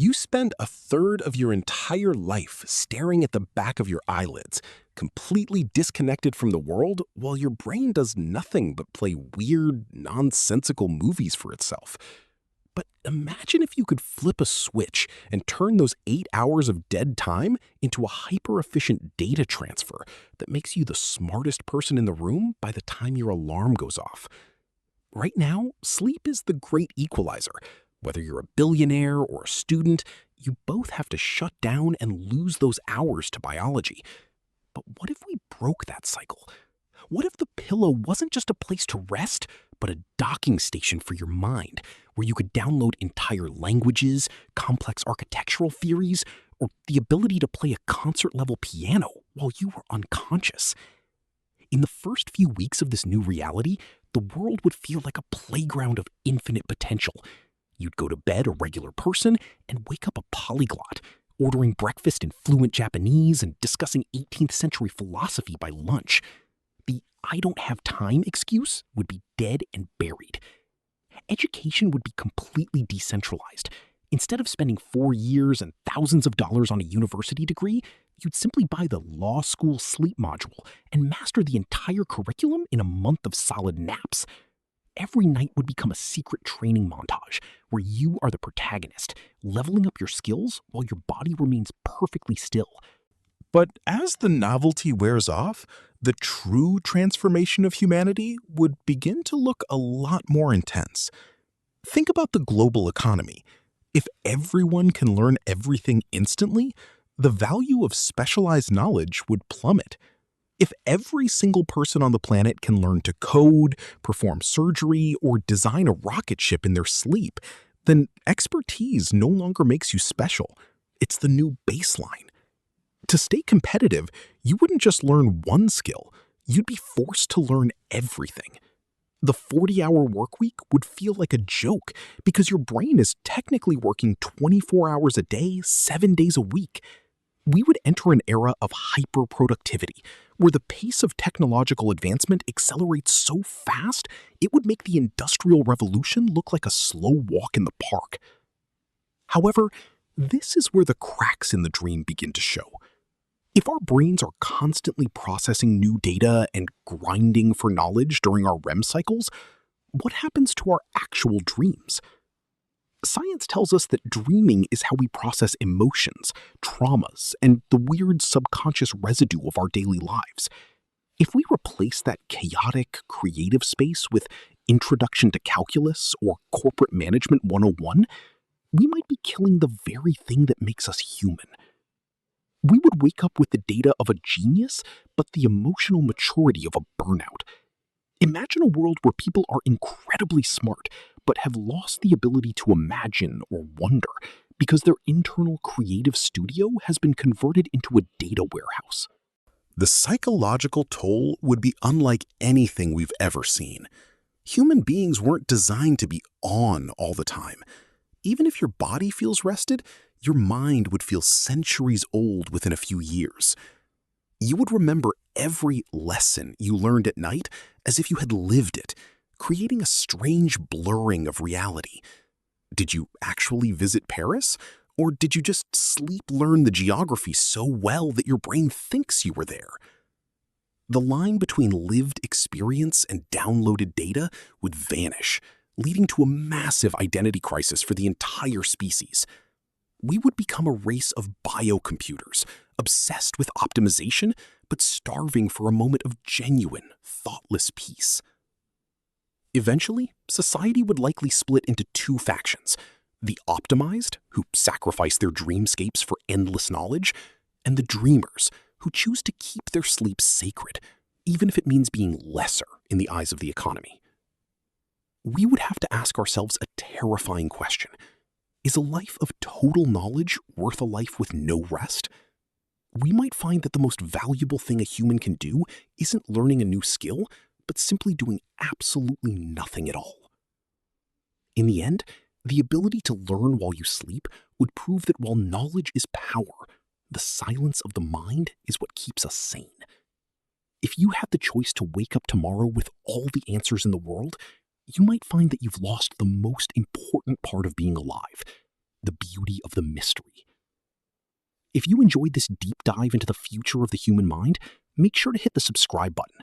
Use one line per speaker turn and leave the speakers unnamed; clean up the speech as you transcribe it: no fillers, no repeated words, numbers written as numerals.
You spend a third of your entire life staring at the back of your eyelids, completely disconnected from the world, while your brain does nothing but play weird, nonsensical movies for itself. But imagine if you could flip a switch and turn those 8 hours of dead time into a hyper-efficient data transfer that makes you the smartest person in the room by the time your alarm goes off. Right now, sleep is the great equalizer. Whether you're a billionaire or a student, you both have to shut down and lose those hours to biology. But what if we broke that cycle? What if the pillow wasn't just a place to rest, but a docking station for your mind, where you could download entire languages, complex architectural theories, or the ability to play a concert-level piano while you were unconscious? In the first few weeks of this new reality, the world would feel like a playground of infinite potential. You'd go to bed a regular person and wake up a polyglot, ordering breakfast in fluent Japanese and discussing 18th century philosophy by lunch. The "I don't have time" excuse would be dead and buried. Education would be completely decentralized. Instead of spending 4 years and thousands of dollars on a university degree, you'd simply buy the law school sleep module and master the entire curriculum in a month of solid naps. Every night would become a secret training montage where you are the protagonist, leveling up your skills while your body remains perfectly still.
But as the novelty wears off, the true transformation of humanity would begin to look a lot more intense. Think about the global economy. If everyone can learn everything instantly, the value of specialized knowledge would plummet. If every single person on the planet can learn to code, perform surgery, or design a rocket ship in their sleep, then expertise no longer makes you special. It's the new baseline. To stay competitive, you wouldn't just learn one skill, you'd be forced to learn everything. The 40-hour workweek would feel like a joke because your brain is technically working 24 hours a day, 7 days a week. We would enter an era of hyper-productivity, where the pace of technological advancement accelerates so fast it would make the Industrial Revolution look like a slow walk in the park. However, this is where the cracks in the dream begin to show. If our brains are constantly processing new data and grinding for knowledge during our REM cycles, what happens to our actual dreams? Science tells us that dreaming is how we process emotions, traumas, and the weird subconscious residue of our daily lives. If we replace that chaotic, creative space with Introduction to Calculus or Corporate Management 101, we might be killing the very thing that makes us human. We would wake up with the data of a genius, but the emotional maturity of a burnout. Imagine a world where people are incredibly smart, but have lost the ability to imagine or wonder because their internal creative studio has been converted into a data warehouse.
The psychological toll would be unlike anything we've ever seen. Human beings weren't designed to be on all the time. Even if your body feels rested, your mind would feel centuries old within a few years. You would remember every lesson you learned at night as if you had lived it, creating a strange blurring of reality. Did you actually visit Paris? Or did you just sleep learn the geography so well that your brain thinks you were there? The line between lived experience and downloaded data would vanish, leading to a massive identity crisis for the entire species. We would become a race of biocomputers, obsessed with optimization, but starving for a moment of genuine, thoughtless peace. Eventually, society would likely split into two factions: the optimized, who sacrifice their dreamscapes for endless knowledge, and the dreamers, who choose to keep their sleep sacred, even if it means being lesser in the eyes of the economy. We would have to ask ourselves a terrifying question. Is a life of total knowledge worth a life with no rest? We might find that the most valuable thing a human can do isn't learning a new skill, but simply doing absolutely nothing at all. In the end, the ability to learn while you sleep would prove that while knowledge is power, the silence of the mind is what keeps us sane. If you had the choice to wake up tomorrow with all the answers in the world, you might find that you've lost the most important part of being alive:
the beauty of the mystery. If you enjoyed this deep dive into the future of the human mind, make sure to hit the subscribe button